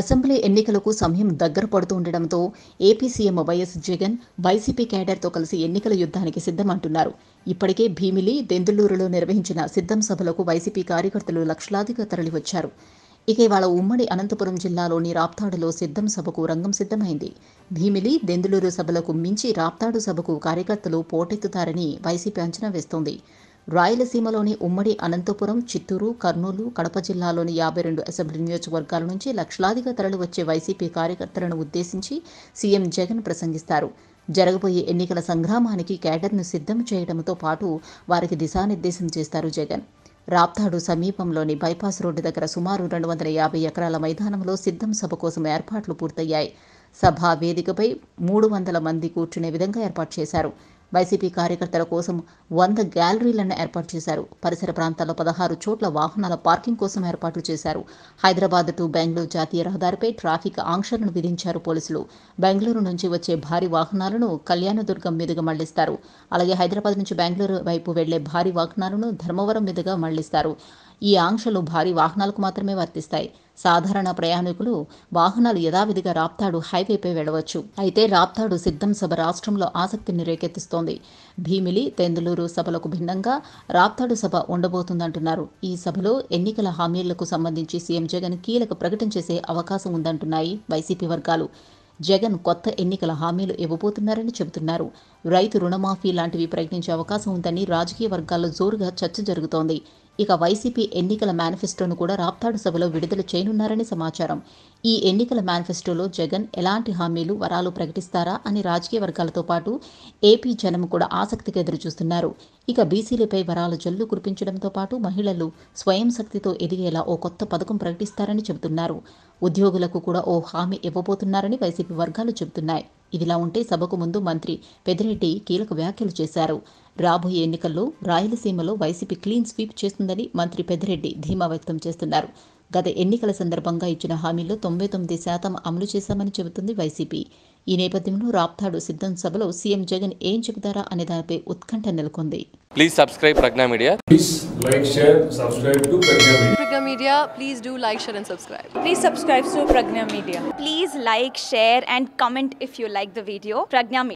Assembly ఎన్నికలకు సమయం దగ్గర పడుతూ ఉండడంతో AP CM YS Jagan YCP క్యాడర్తో కలిసి ఎన్నికల యుద్ధానికి సిద్ధమంటున్నారు. ఇప్పటికే భీమిలి, దెందులూరులో నిర్వహించిన సిద్ధం సభలకు వైసీపీ కార్యకర్తలు లక్షలాదిగా తరలివచ్చారు. ఇక ఇవాళ ఉమ్మడి అనంతపురం జిల్లాలోని రాప్తాడులో సిద్ధం సభకు రంగం సిద్ధమైంది. భీమిలి, దెందులూరు సభలకు మించి రాప్తాడు సభకు కార్యకర్తలు పోటెత్తుతారని వైసీపీ అంచనా వేస్తోంది. రాయలసీమలోని ఉమ్మడి అనంతపురం, చిత్తూరు, కర్నూలు, కడప జిల్లాలోని 52 అసెంబ్లీ నియోజకవర్గాల నుంచి లక్షలాదిగా తరలివచ్చే వైసీపీ కార్యకర్తలను ఉద్దేశించి సీఎం జగన్ ప్రసంగిస్తారు. జరగబోయే ఎన్నికల సంగ్రామానికి క్యాడర్ను సిద్ధం చేయడంతో పాటు వారికి దిశానిర్దేశం చేస్తారు జగన్. రాప్తాడు సమీపంలోని బైపాస్ రోడ్డు దగ్గర సుమారు 250 ఎకరాల మైదానంలో సిద్ధం సభ కోసం ఏర్పాట్లు పూర్తయ్యాయి. సభా వేదికపై 300 మంది కూర్చునే విధంగా ఏర్పాటు చేశారు. వైసీపీ కార్యకర్తల కోసం 100 గ్యాలరీలను ఏర్పాటు చేశారు. పరిసర ప్రాంతాల్లో 16 చోట్ల వాహనాల పార్కింగ్ కోసం ఏర్పాట్లు చేశారు. హైదరాబాద్ టు బెంగళూరు జాతీయ రహదారిపై ట్రాఫిక్ ఆంక్షలను విధించారు పోలీసులు. బెంగళూరు నుంచి వచ్చే భారీ వాహనాలను కళ్యాణదుర్గం మీదుగా మళ్లిస్తారు. అలాగే హైదరాబాద్ నుంచి బెంగళూరు వైపు వెళ్లే భారీ వాహనాలను ధర్మవరం మీదుగా మళ్లిస్తారు. ఈ ఆంక్షలు భారీ వాహనాలకు మాత్రమే వర్తిస్తాయి. సాధారణ ప్రయాణికులు వాహనాలు యథావిధిగా రాప్తాడు హైవేపై వెళ్లవచ్చు. అయితే రాప్తాడు సిద్ధం సభ రాష్ట్రంలో ఆసక్తిని రేకెత్తిస్తోంది. భీమిలి, దెందులూరు సభలకు భిన్నంగా రాప్తాడు సభ ఉండబోతుందంటున్నారు. ఈ సభలో ఎన్నికల హామీలకు సంబంధించి సీఎం జగన్ కీలక ప్రకటన చేసే అవకాశం ఉందంటున్నాయి వైసీపీ వర్గాలు. జగన్ కొత్త ఎన్నికల హామీలు ఇవ్వబోతున్నారని చెబుతున్నారు. రైతు రుణమాఫీ లాంటివి ప్రకటించే అవకాశం ఉందని రాజకీయ వర్గాల్లో జోరుగా చర్చ జరుగుతోంది. ఇక వైసీపీ ఎన్నికల మేనిఫెస్టోను కూడా రాప్తాడు సభలో విడుదల చేయనున్నారని సమాచారం. ఈ ఎన్నికల మేనిఫెస్టోలో జగన్ ఎలాంటి హామీలు, వరాలు ప్రకటిస్తారా అని రాజకీయ వర్గాలతో పాటు ఏపీ జనం కూడా ఆసక్తిగా ఎదురుచూస్తున్నారు. ఇక బీసీలపై వరాల జల్లు కురిపించడంతో పాటు మహిళలు స్వయం శక్తితో ఎదిగేలా ఓ కొత్త పథకం ప్రకటిస్తారని చెబుతున్నారు. ఉద్యోగులకు కూడా ఓ హామీ ఇవ్వబోతున్నారని వైసీపీ వర్గాలు చెబుతున్నాయి. ఇదిలా ఉంటే సభకు ముందు మంత్రి పెద్దిరెడ్డి కీలక వ్యాఖ్యలు చేశారు. రాబోయే ఎన్నికల్లో రాయలసీమలో వైసీపీ క్లీన్ స్వీప్ చేస్తుందని మంత్రి పెద్దిరెడ్డి ధీమా వ్యక్తం చేస్తున్నారు. గత ఎన్నికల సందర్భంగా ఇచ్చిన హామీల్లో 99% అమలు చేశామని చెబుతుంది వైసీపీ. ఈ నేపథ్యంలో రాప్తాడు సిద్ధం సభలో సీఎం జగన్ ఏం చెబుతారా అనే దానిపై ఉత్కంఠ నెలకొంది. Please subscribe Pragna Media. Please like, share, subscribe to Pragna Media. Pragna Media, please do like, share and subscribe. Please subscribe to Pragna Media. Please like, share and comment if you like the video. Pragna Media.